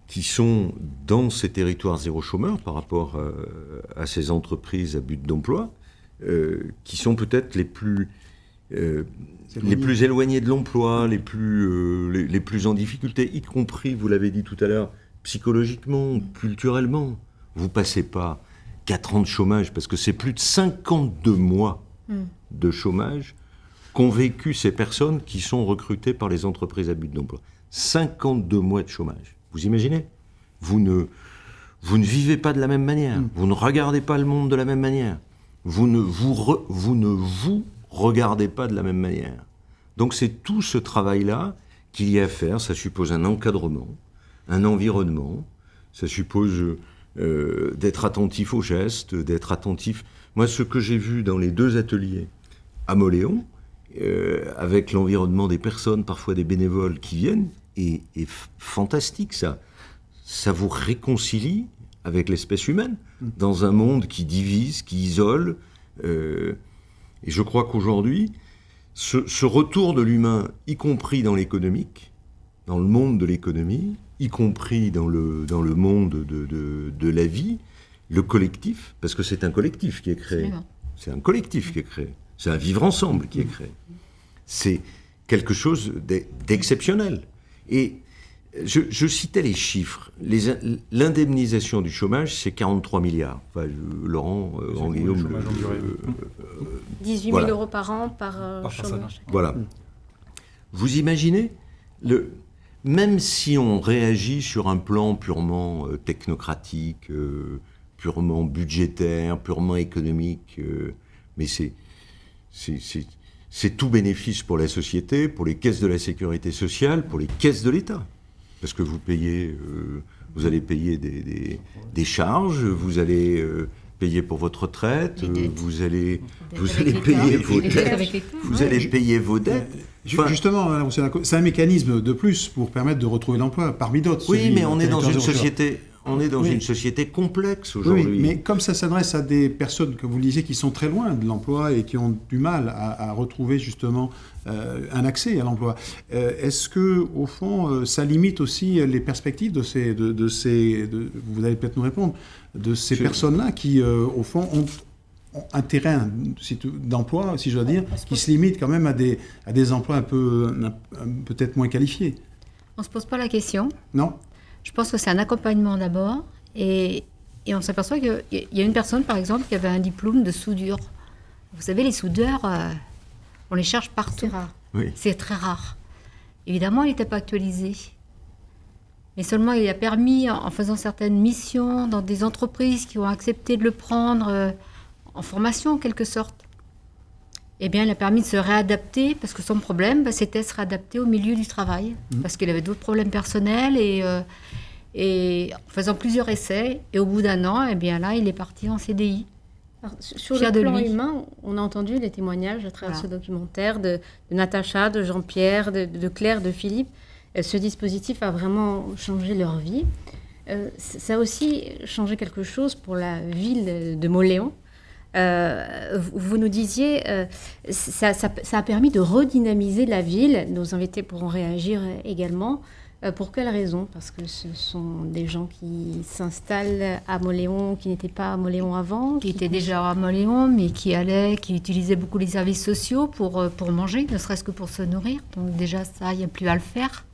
qui sont dans ces territoires zéro chômeur par rapport à ces entreprises à but d'emploi, qui sont peut-être les plus éloignés de l'emploi, les plus en difficulté, y compris, vous l'avez dit tout à l'heure, psychologiquement, culturellement. Vous passez pas 4 ans de chômage, parce que c'est plus de 52 mois de chômage qu'ont vécu ces personnes qui sont recrutées par les entreprises à but d'emploi. 52 mois de chômage. Vous imaginez ? Vous ne vivez pas de la même manière. Vous ne regardez pas le monde de la même manière. Vous ne vous regardez pas de la même manière. Donc c'est tout ce travail-là qu'il y a à faire. Ça suppose un encadrement, un environnement. Ça suppose d'être attentif aux gestes, d'être attentif. Moi, ce que j'ai vu dans les 2 ateliers à Mauléon, avec l'environnement des personnes, parfois des bénévoles qui viennent, est fantastique. Ça vous réconcilie avec l'espèce humaine dans un monde qui divise, qui isole. Et je crois qu'aujourd'hui, ce retour de l'humain, y compris dans l'économique, dans le monde de l'économie, y compris dans le monde de la vie, le collectif, parce que c'est un collectif qui est créé. C'est un collectif qui est créé. C'est un vivre ensemble qui est créé. C'est quelque chose d'exceptionnel. Et je citais les chiffres. L'indemnisation du chômage, c'est 43 milliards. Enfin, Laurent, Guillaume... 18 000 euros par an par chômeur. Voilà. Vous imaginez, même si on réagit sur un plan purement technocratique, purement budgétaire, purement économique, mais c'est tout bénéfice pour la société, pour les caisses de la sécurité sociale, pour les caisses de l'État. Parce que vous allez payer des charges, vous allez payer pour votre retraite, vous allez Avec payer l'État. vos Les dettes dettes, avec l'État. vous allez payer vos dettes. Enfin, Justement, c'est un mécanisme de plus pour permettre de retrouver l'emploi, parmi d'autres. oui, celui mais du on est dans territoire une zéro chômeur. société, une société complexe Oui, aujourd'hui. mais comme ça s'adresse à des personnes, comme vous le disiez, qui sont très loin de l'emploi et qui ont du mal à retrouver justement un accès à l'emploi, est-ce que, au fond, ça limite aussi les perspectives de ces, vous allez peut-être nous répondre, de ces personnes-là qui, au fond, ont un terrain d'emploi, si je dois dire, qui se limite quand même à des emplois peut-être moins qualifiés. On ne se pose pas la question. Non? Je pense que c'est un accompagnement d'abord. Et on s'aperçoit qu'il y a une personne, par exemple, qui avait un diplôme de soudure. Vous savez, les soudeurs, on les cherche partout. C'est rare. Oui. C'est très rare. Évidemment, il n'était pas actualisé. Mais seulement, il a permis, en faisant certaines missions dans des entreprises qui ont accepté de le prendre en formation, en quelque sorte, eh bien, il a permis de se réadapter, parce que son problème, c'était se réadapter au milieu du travail, parce qu'il avait d'autres problèmes personnels, et en faisant plusieurs essais, et au bout d'un an, eh bien là, il est parti en CDI. Alors, sur Fier le de plan lui. humain, on a entendu les témoignages à travers Voilà. ce documentaire de Natacha, de Jean-Pierre, de Claire, de Philippe. Ce dispositif a vraiment changé leur vie. Ça a aussi changé quelque chose pour la ville de Mauléon. Vous nous disiez, ça a permis de redynamiser la ville. Nos invités pourront réagir également. Pour quelles raisons? Parce que ce sont des gens qui s'installent à Mauléon, qui n'étaient pas à Mauléon avant. Qui était déjà à Mauléon, mais qui utilisait beaucoup les services sociaux pour manger, ne serait-ce que pour se nourrir. Donc déjà, ça, il n'y a plus à le faire.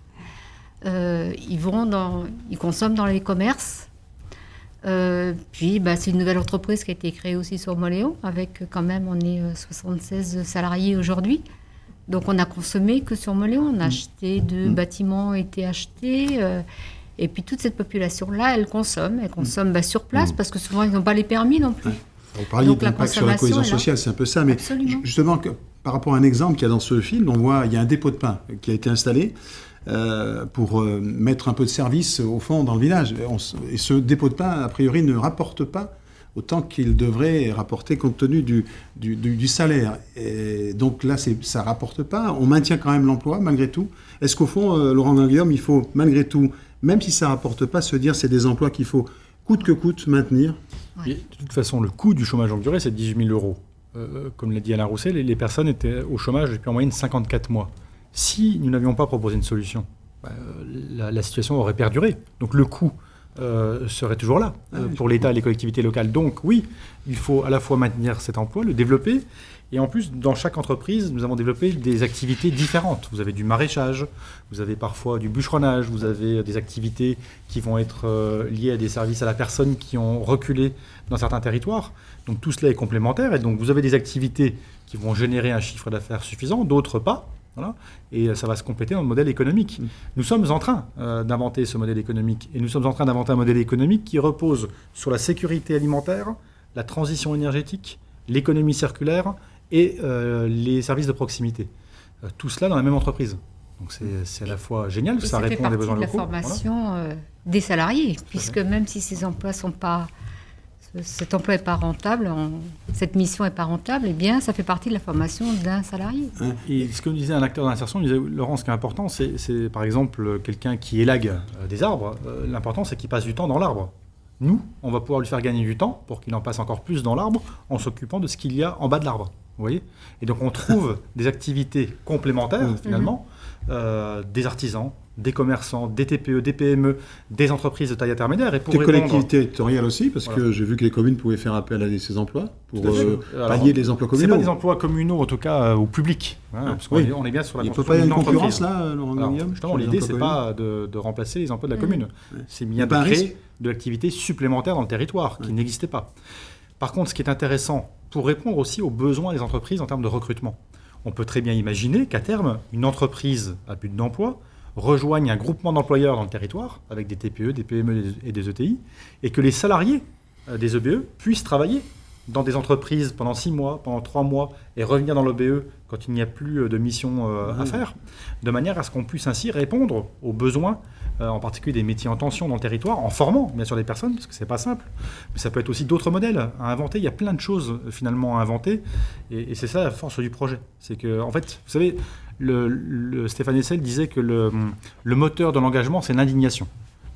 Ils consomment dans les commerces. Puis, c'est une nouvelle entreprise qui a été créée aussi sur Mauléon, avec quand même, on est 76 salariés aujourd'hui. Donc, on a consommé que sur Mauléon. On a acheté, 2 bâtiments ont été achetés. Et puis, toute cette population-là, elle consomme sur place, parce que souvent, ils n'ont pas les permis non plus. Vous parliez Donc, la d'impact sur la consommation cohésion est là. sociale, c'est un peu ça. Mais Absolument. justement, par rapport à un exemple qu'il y a dans ce film, on voit il y a un dépôt de pain qui a été installé pour mettre un peu de service au fond dans le village. Et ce dépôt de pain, a priori, ne rapporte pas autant qu'il devrait rapporter compte tenu du salaire. Et donc là, ça ne rapporte pas. On maintient quand même l'emploi, malgré tout. Est-ce qu'au fond, Laurent Guillaume, il faut, malgré tout, même si ça ne rapporte pas, se dire c'est des emplois qu'il faut, coûte que coûte, maintenir? Et de toute façon, le coût du chômage longue durée, c'est 18 000 euros. Comme l'a dit Alain Rousset, les personnes étaient au chômage depuis en moyenne 54 mois. Si nous n'avions pas proposé une solution, la situation aurait perduré. Donc le coût serait toujours là pour l'État et les collectivités locales. Donc oui, il faut à la fois maintenir cet emploi, le développer, et en plus, dans chaque entreprise, nous avons développé des activités différentes. Vous avez du maraîchage, vous avez parfois du bûcheronnage, vous avez des activités qui vont être liées à des services à la personne qui ont reculé dans certains territoires. Donc tout cela est complémentaire, et donc vous avez des activités qui vont générer un chiffre d'affaires suffisant, d'autres pas. Voilà. Et ça va se compléter dans le modèle économique. Nous sommes en train d'inventer ce modèle économique. Et nous sommes en train d'inventer un modèle économique qui repose sur la sécurité alimentaire, la transition énergétique, l'économie circulaire et les services de proximité. Tout cela dans la même entreprise. Donc c'est à la fois génial, parce que ça répond à des besoins locaux. Ça fait partie de la formation des salariés, puisque même si ces emplois sont pas... Cet emploi n'est pas rentable, cette mission n'est pas rentable, eh bien, ça fait partie de la formation d'un salarié. Et ce que disait un acteur d'insertion, il disait, Laurent, ce qui est important, c'est par exemple quelqu'un qui élague des arbres. L'important, c'est qu'il passe du temps dans l'arbre. Nous, on va pouvoir lui faire gagner du temps pour qu'il en passe encore plus dans l'arbre en s'occupant de ce qu'il y a en bas de l'arbre. Vous voyez ? Et donc, on trouve des activités complémentaires, finalement, des artisans, des commerçants, des TPE, des PME, des entreprises de taille intermédiaire. Et pour des répondre... collectivités territoriales aussi, parce que j'ai vu que les communes pouvaient faire appel à ces emplois pour pallier les emplois Ce communaux. pas des emplois communaux, en tout cas, au public. Parce qu'on on est bien sur la Il ne peut construction pas y avoir une d'une concurrence entreprise. là, Laurent Alors, Guillaume? justement, l'idée, c'est pas de remplacer les emplois de la commune. C'est bien de Pas un créer risque. de l'activité supplémentaire dans le territoire qui n'existait pas. Par contre, ce qui est intéressant, pour répondre aussi aux besoins des entreprises en termes de recrutement, on peut très bien imaginer qu'à terme, une entreprise à but d'emploi rejoigne un groupement d'employeurs dans le territoire, avec des TPE, des PME et des ETI, et que les salariés des EBE puissent travailler dans des entreprises pendant 6 mois, pendant 3 mois, et revenir dans l'OBE quand il n'y a plus de mission à faire, de manière à ce qu'on puisse ainsi répondre aux besoins, en particulier des métiers en tension dans le territoire, en formant bien sûr les personnes, parce que c'est pas simple, mais ça peut être aussi d'autres modèles à inventer. Il y a plein de choses finalement à inventer, et c'est ça la force du projet. C'est que, en fait, vous savez, Stéphane Hessel disait que le moteur de l'engagement, c'est l'indignation.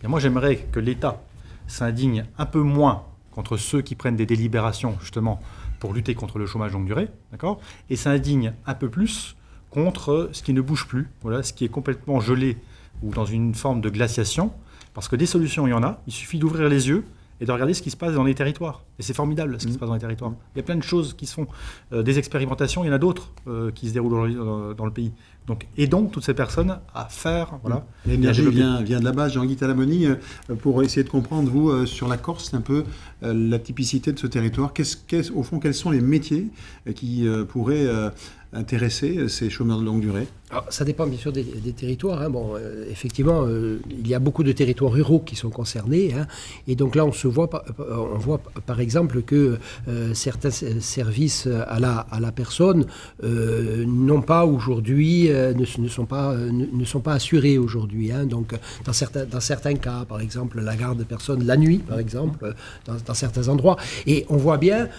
Et moi, j'aimerais que l'État s'indigne un peu moins contre ceux qui prennent des délibérations, justement, pour lutter contre le chômage longue durée, d'accord ? Et s'indigne un peu plus contre ce qui ne bouge plus, voilà, ce qui est complètement gelé ou dans une forme de glaciation, parce que des solutions, il y en a, il suffit d'ouvrir les yeux et de regarder ce qui se passe dans les territoires. Et c'est formidable ce qui se passe dans les territoires. Il y a plein de choses qui se font, des expérimentations, il y en a aujourd'hui qui se déroulent aujourd'hui dans le pays. Donc, aidons toutes ces personnes à faire. Voilà, l'énergie vient de la base. Jean-Guy Talamoni, pour essayer de comprendre, vous, sur la Corse, un peu la typicité de ce territoire. Au fond, quels sont les métiers qui pourraient intéresser ces chômeurs de longue durée? Alors, ça dépend bien sûr des territoires. Hein. Bon, effectivement, il y a beaucoup de territoires ruraux qui sont concernés. Hein. Et donc là, on voit par exemple que certains services à la personne n'ont pas aujourd'hui, ne sont pas assurés aujourd'hui. Hein. Donc, dans certains cas, par exemple, la garde de personnes la nuit, par exemple, dans certains endroits. Et on voit bien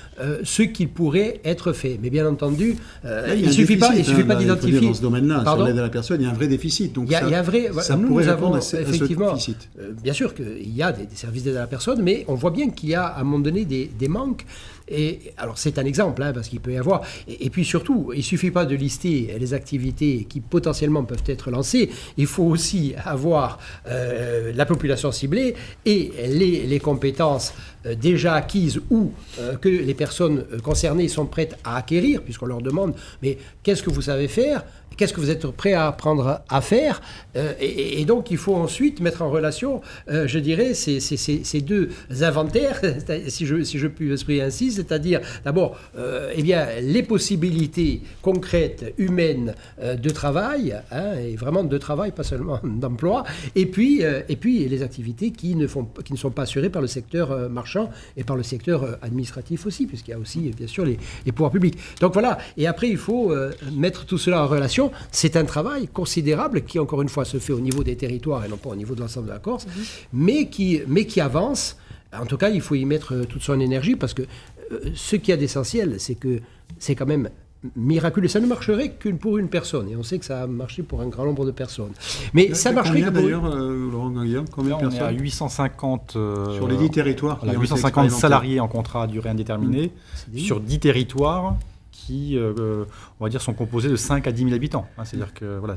ce qui pourrait être fait. Mais bien entendu, il ne suffit pas d'identifier. Dans ce domaine-là, sur l'aide à la personne, il y a un vrai déficit. Donc il y a un vrai. Ça pourrait répondre à ce déficit. Bien sûr qu'il y a des services d'aide à la personne, mais on voit bien qu'il y a à un moment donné des manques. Et alors c'est un exemple, hein, parce qu'il peut y avoir. Et puis surtout, il ne suffit pas de lister les activités qui potentiellement peuvent être lancées. Il faut aussi avoir la population ciblée et les compétences déjà acquises ou que les personnes concernées sont prêtes à acquérir, puisqu'on leur demande mais qu'est-ce que vous savez faire ? Qu'est-ce que vous êtes prêt à apprendre à faire ? Et donc, il faut ensuite mettre en relation, je dirais, ces deux inventaires, si je puis m'exprimer ainsi, c'est-à-dire, d'abord, eh bien, les possibilités concrètes, humaines de travail, hein, et vraiment de travail, pas seulement d'emploi, et puis les activités qui ne sont pas assurées par le secteur marchand et par le secteur administratif aussi, puisqu'il y a aussi, bien sûr, les pouvoirs publics. Donc voilà, et après, il faut mettre tout cela en relation. C'est un travail considérable qui, encore une fois, se fait au niveau des territoires et non pas au niveau de l'ensemble de la Corse, mais qui avance. En tout cas, il faut y mettre toute son énergie parce que ce qu'il y a d'essentiel, c'est que c'est quand même miraculeux. Ça ne marcherait que pour une personne. Et on sait que ça a marché pour un grand nombre de personnes. Mais ça marcherait que pour... D'ailleurs, Laurent Guillaume, combien de personnes ? On est à 850... sur les 10 territoires. 850 salariés en contrat à durée indéterminée, sur 10 territoires qui, on va dire, sont composés de 5 à 10 000 habitants. Hein, c'est-à-dire que voilà,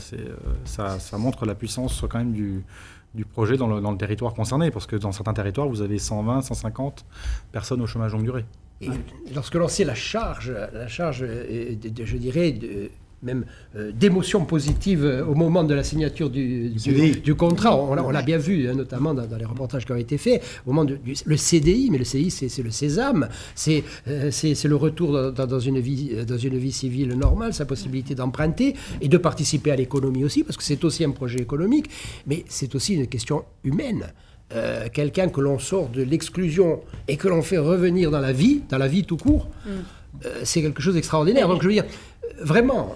ça montre la puissance quand même du projet dans le territoire concerné, parce que dans certains territoires, vous avez 120, 150 personnes au chômage longue durée. Et lorsque l'on sait la charge, je dirais, même d'émotions positives au moment de la signature du contrat. On l'a bien vu, hein, notamment dans les reportages qui ont été faits, au moment le CDI, mais le CDI, c'est le sésame, c'est le retour dans une vie civile normale, sa possibilité d'emprunter et de participer à l'économie aussi, parce que c'est aussi un projet économique, mais c'est aussi une question humaine. Quelqu'un que l'on sort de l'exclusion et que l'on fait revenir dans la vie tout court, c'est quelque chose d'extraordinaire. Donc je veux dire, vraiment,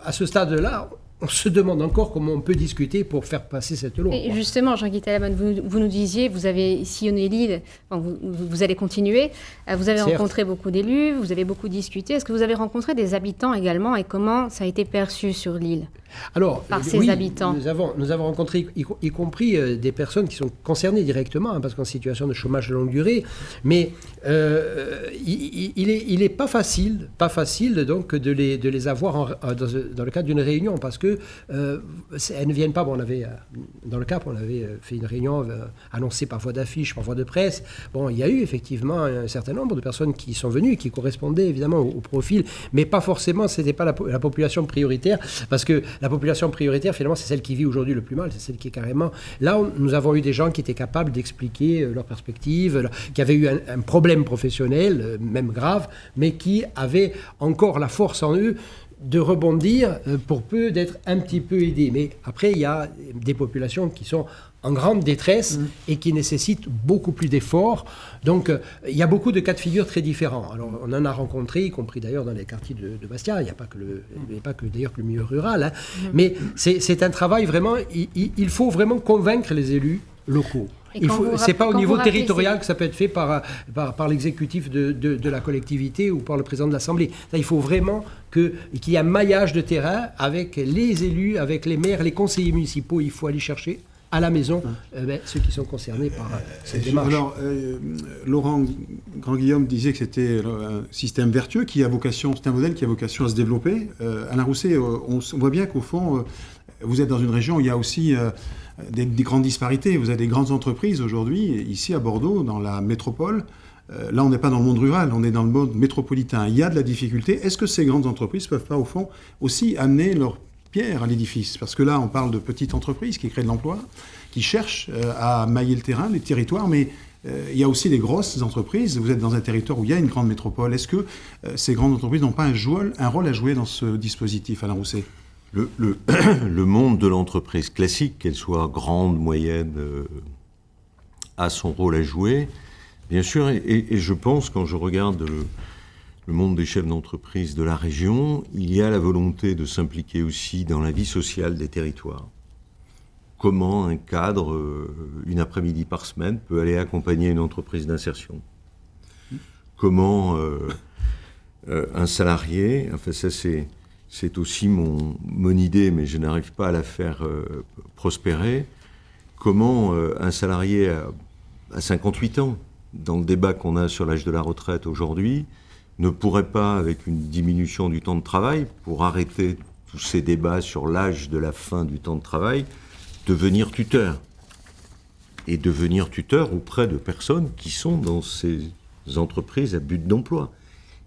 à ce stade-là, on se demande encore comment on peut discuter pour faire passer cette loi. Et justement, Jean-Guy Talamoni, vous nous disiez, vous avez sillonné l'île, enfin, vous allez continuer, vous avez rencontré beaucoup d'élus, vous avez beaucoup discuté. Est-ce que vous avez rencontré des habitants également et comment ça a été perçu sur l'île ? Alors, par ces habitants. Nous avons rencontré, y compris des personnes qui sont concernées directement, hein, parce qu'en situation de chômage de longue durée, mais il est pas facile donc de les avoir dans le cadre d'une réunion, parce que elles ne viennent pas. Bon, dans le Cap, on avait fait une réunion annoncée par voie d'affiche, par voie de presse. Bon, il y a eu effectivement un certain nombre de personnes qui sont venues et qui correspondaient évidemment au profil, mais pas forcément. C'était pas la population prioritaire, parce que la population prioritaire, finalement, c'est celle qui vit aujourd'hui le plus mal, c'est celle qui est carrément... Là, nous avons eu des gens qui étaient capables d'expliquer leurs perspectives, qui avaient eu un problème professionnel, même grave, mais qui avaient encore la force en eux de rebondir pour peu d'être un petit peu aidé. Mais après, il y a des populations qui sont en grande détresse et qui nécessitent beaucoup plus d'efforts. Donc, il y a beaucoup de cas de figure très différents. Alors, on en a rencontré, y compris d'ailleurs dans les quartiers de Bastia. Il n'y a pas que d'ailleurs que le milieu rural. Hein. Mais c'est un travail vraiment... Il faut vraiment convaincre les élus locaux. C'est pas au niveau territorial que ça peut être fait par l'exécutif de la collectivité ou par le président de l'Assemblée. Là, il faut vraiment qu'il y ait un maillage de terrain avec les élus, avec les maires, les conseillers municipaux. Il faut aller chercher à la maison ceux qui sont concernés par cette démarche. Alors, Laurent Grand-Guillaume disait que c'était un système vertueux qui a vocation, c'est un modèle qui a vocation à se développer. Alain Rousset, on voit bien qu'au fond, vous êtes dans une région où il y a aussi des grandes disparités. Vous avez des grandes entreprises aujourd'hui, ici à Bordeaux, dans la métropole. Là, on n'est pas dans le monde rural, on est dans le monde métropolitain. Il y a de la difficulté. Est-ce que ces grandes entreprises ne peuvent pas, au fond, aussi amener leur pierre à l'édifice? Parce que là, on parle de petites entreprises qui créent de l'emploi, qui cherchent à mailler le terrain, les territoires, mais il y a aussi des grosses entreprises. Vous êtes dans un territoire où il y a une grande métropole. Est-ce que ces grandes entreprises n'ont pas un rôle à jouer dans ce dispositif, Alain Rousset? Le monde de l'entreprise classique, qu'elle soit grande, moyenne, a son rôle à jouer, bien sûr. Et je pense, quand je regarde le monde des chefs d'entreprise de la région, il y a la volonté de s'impliquer aussi dans la vie sociale des territoires. Comment un cadre, une après-midi par semaine, peut aller accompagner une entreprise d'insertion. Comment un salarié, enfin ça c'est aussi mon idée, mais je n'arrive pas à la faire prospérer. Comment un salarié à 58 ans, dans le débat qu'on a sur l'âge de la retraite aujourd'hui, ne pourrait pas, avec une diminution du temps de travail, pour arrêter tous ces débats sur l'âge de la fin du temps de travail, devenir tuteur. Et devenir tuteur auprès de personnes qui sont dans ces entreprises à but d'emploi.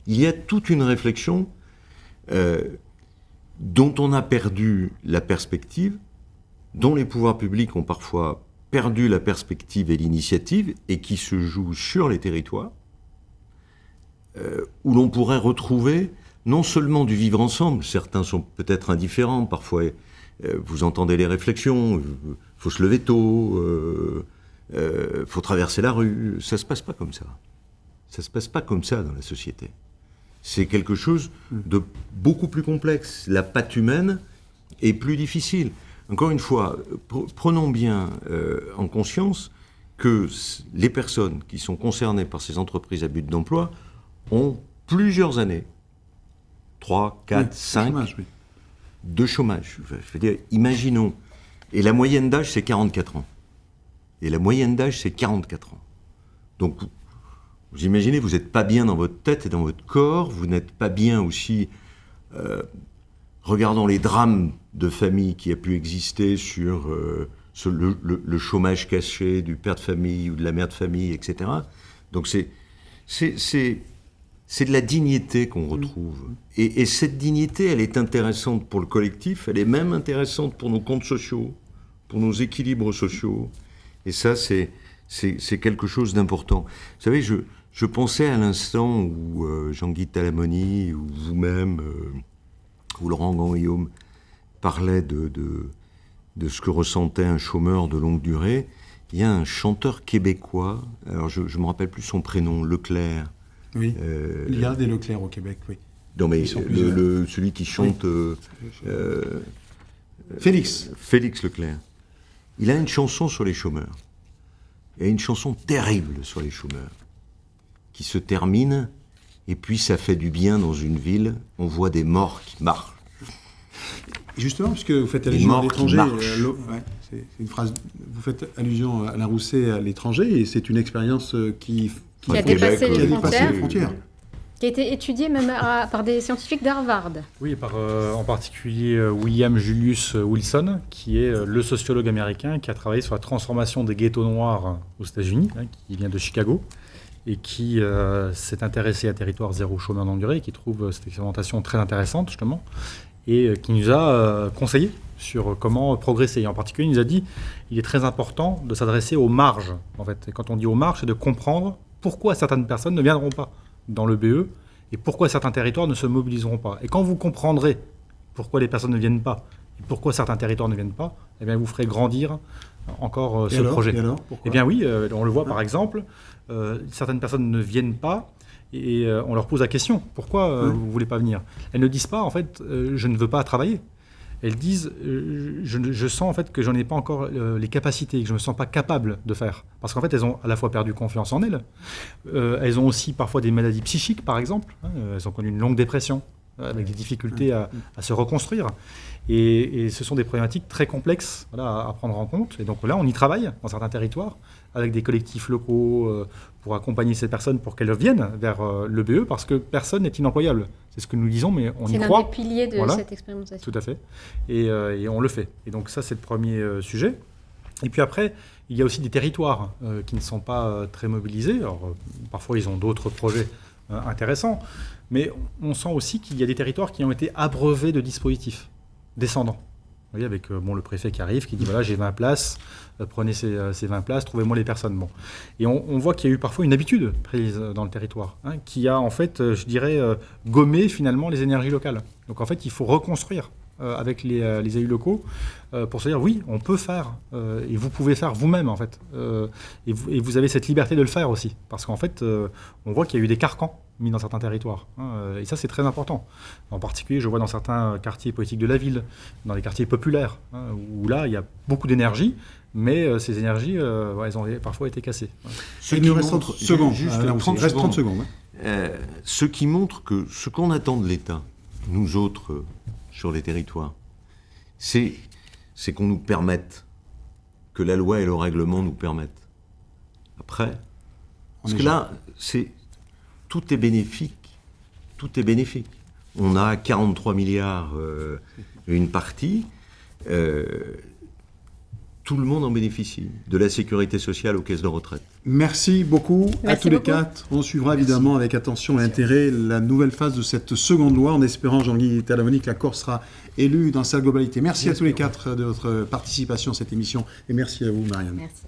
Il y a toute une réflexion dont on a perdu la perspective, dont les pouvoirs publics ont parfois perdu la perspective et l'initiative, et qui se joue sur les territoires, où l'on pourrait retrouver non seulement du vivre ensemble, certains sont peut-être indifférents, parfois vous entendez les réflexions, faut se lever tôt, faut traverser la rue, ça se passe pas comme ça. Ça se passe pas comme ça dans la société. C'est quelque chose de beaucoup plus complexe. La patte humaine est plus difficile. Encore une fois, prenons bien en conscience que les personnes qui sont concernées par ces entreprises à but d'emploi ont plusieurs années, 3, 4, 5, de chômage. Je veux dire, imaginons. Et la moyenne d'âge, c'est 44 ans. Donc, vous imaginez, vous n'êtes pas bien dans votre tête et dans votre corps, vous n'êtes pas bien aussi, regardant les drames de famille qui a pu exister sur le chômage caché du père de famille ou de la mère de famille, etc. Donc c'est de la dignité qu'on retrouve. Et cette dignité, elle est intéressante pour le collectif, elle est même intéressante pour nos comptes sociaux, pour nos équilibres sociaux. Et ça, c'est quelque chose d'important. Vous savez, je pensais à l'instant où Jean-Guy Talamoni, ou vous-même, ou Laurent Grand-Guillaume, parlaient de ce que ressentait un chômeur de longue durée. Il y a un chanteur québécois, alors je ne me rappelle plus son prénom, Leclerc. Oui, il y a des Leclerc au Québec, oui. Non, mais celui qui chante... Oui. Félix Leclerc. Il a une chanson sur les chômeurs. Et une chanson terrible sur les chômeurs, qui se termine, et puis ça fait du bien dans une ville, on voit des morts qui marchent. Justement, puisque vous faites allusion à l'étranger, c'est une phrase, vous faites allusion à Alain Rousset à l'étranger, et c'est une expérience qui a dépassé les frontières. Qui a été étudiée même par des scientifiques d'Harvard. Oui, en particulier William Julius Wilson, qui est le sociologue américain qui a travaillé sur la transformation des ghettos noirs aux États-Unis, qui vient de Chicago, et qui s'est intéressé à territoire zéro chômeur longue durée, et qui trouve cette expérimentation très intéressante, justement, et qui nous a conseillé sur comment progresser. Et en particulier, il nous a dit qu'il est très important de s'adresser aux marges. En fait. Et quand on dit aux marges, c'est de comprendre pourquoi certaines personnes ne viendront pas dans le BE et pourquoi certains territoires ne se mobiliseront pas. Et quand vous comprendrez pourquoi les personnes ne viennent pas, et pourquoi certains territoires ne viennent pas, eh bien, vous ferez grandir encore ce projet. Et alors, pourquoi ? Eh bien oui, on le voit par exemple, certaines personnes ne viennent pas, et on leur pose la question, pourquoi vous ne voulez pas venir ? Elles ne disent pas, en fait, je ne veux pas travailler. Elles disent, je sens en fait que j'en ai pas encore les capacités, que je me sens pas capable de faire. Parce qu'en fait, elles ont à la fois perdu confiance en elles. Elles ont aussi parfois des maladies psychiques, par exemple. Elles ont connu une longue dépression, avec des difficultés à se reconstruire. Et ce sont des problématiques très complexes à prendre en compte. Et donc là, on y travaille dans certains territoires, avec des collectifs locaux pour accompagner ces personnes pour qu'elles viennent vers l'EBE, parce que personne n'est inemployable. C'est ce que nous disons, mais on y croit. C'est l'un des piliers de cette expérimentation. Tout à fait. Et on le fait. Et donc ça, c'est le premier sujet. Et puis après, il y a aussi des territoires qui ne sont pas très mobilisés. Alors, parfois, ils ont d'autres projets intéressants. Mais on sent aussi qu'il y a des territoires qui ont été abreuvés de dispositifs descendants. Vous voyez, avec le préfet qui arrive, qui dit voilà, j'ai 20 places, prenez ces 20 places, trouvez-moi les personnes. Bon. Et on voit qu'il y a eu parfois une habitude prise dans le territoire, qui a en fait, je dirais, gommé finalement les énergies locales. Donc en fait, il faut reconstruire avec les élus locaux pour se dire oui, on peut faire, et vous pouvez faire vous-même en fait. Et vous avez cette liberté de le faire aussi. Parce qu'en fait, on voit qu'il y a eu des carcans mis dans certains territoires. Et ça, c'est très important. En particulier, je vois dans certains quartiers politiques de la ville, dans les quartiers populaires, où là, il y a beaucoup d'énergie, mais ces énergies, elles ont parfois été cassées. Il nous reste 30 secondes. Juste Il 30 reste 30 secondes. secondes. Ce qui montre que ce qu'on attend de l'État, nous autres, sur les territoires, c'est qu'on nous permette, que la loi et le règlement nous permettent. Après, parce que là, tout est bénéfique. Tout est bénéfique. On a 43 milliards, une partie. Tout le monde en bénéficie, de la sécurité sociale aux caisses de retraite. Merci beaucoup à tous les beaucoup. quatre. On suivra évidemment avec attention et intérêt la nouvelle phase de cette seconde loi, en espérant, Jean-Guy Talamoni, que la Corse sera élue dans sa globalité. Merci à tous les quatre de votre participation à cette émission et merci à vous, Marianne. Merci.